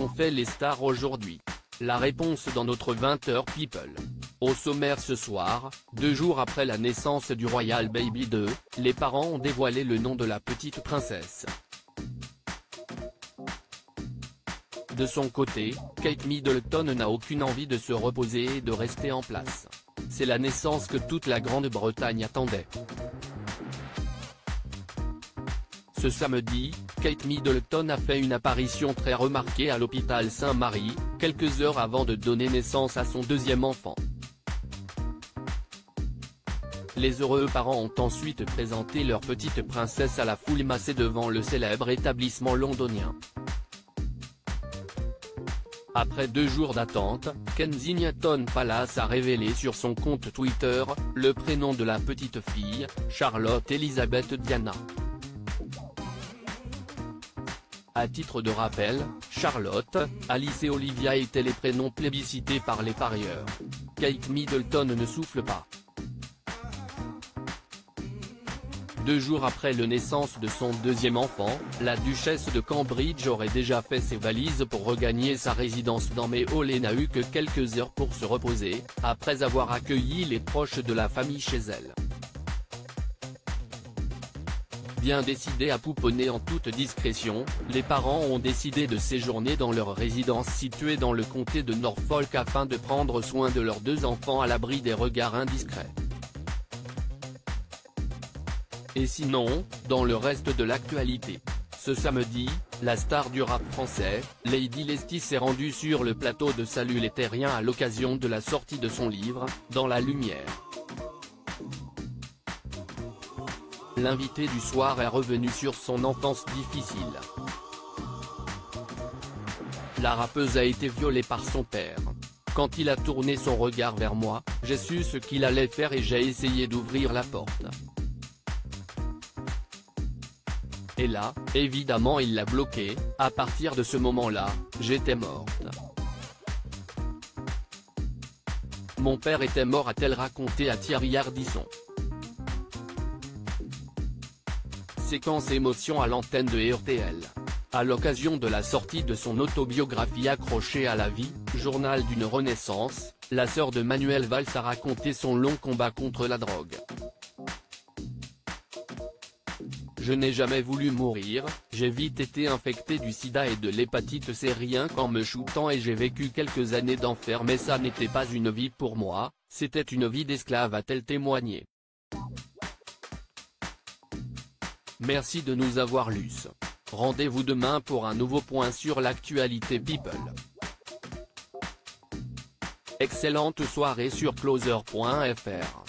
qu'ont fait les stars aujourd'hui? La réponse dans notre 20h People. Au sommaire ce soir, 2 jours après la naissance du Royal Baby 2, les parents ont dévoilé le nom de la petite princesse. De son côté, Kate Middleton n'a aucune envie de se reposer et de rester en place. C'est la naissance que toute la Grande-Bretagne attendait. Ce samedi, Kate Middleton a fait une apparition très remarquée à l'hôpital Saint-Marie, quelques heures avant de donner naissance à son 2e enfant. Les heureux parents ont ensuite présenté leur petite princesse à la foule massée devant le célèbre établissement londonien. Après 2 jours d'attente, Kensington Palace a révélé sur son compte Twitter, le prénom de la petite fille, Charlotte Elizabeth Diana. À titre de rappel, Charlotte, Alice et Olivia étaient les prénoms plébiscités par les parieurs. Kate Middleton ne souffle pas. 2 jours après la naissance de son 2e enfant, la duchesse de Cambridge aurait déjà fait ses valises pour regagner sa résidence dans Mayo et n'a eu que quelques heures pour se reposer, après avoir accueilli les proches de la famille chez elle. Bien décidés à pouponner en toute discrétion, les parents ont décidé de séjourner dans leur résidence située dans le comté de Norfolk afin de prendre soin de leurs 2 enfants à l'abri des regards indiscrets. Et sinon, dans le reste de l'actualité. Ce samedi, la star du rap français, Lady Leslie s'est rendue sur le plateau de Salut les Terriens à l'occasion de la sortie de son livre, Dans la lumière. L'invité du soir est revenu sur son enfance difficile. La rappeuse a été violée par son père. Quand il a tourné son regard vers moi, j'ai su ce qu'il allait faire et j'ai essayé d'ouvrir la porte. Et là, évidemment il l'a bloqué, à partir de ce moment-là, j'étais morte. Mon père était mort, a-t-elle raconté à Thierry Ardisson. Séquence émotion à l'antenne de RTL. À l'occasion de la sortie de son autobiographie Accrochée à la vie, journal d'une renaissance, la sœur de Manuel Valls a raconté son long combat contre la drogue. Je n'ai jamais voulu mourir, j'ai vite été infecté du sida et de l'hépatite C rien qu'en me shootant et j'ai vécu quelques années d'enfer mais ça n'était pas une vie pour moi, c'était une vie d'esclave, a-t-elle témoigné. Merci de nous avoir lus. Rendez-vous demain pour un nouveau point sur l'actualité People. Excellente soirée sur closer.fr.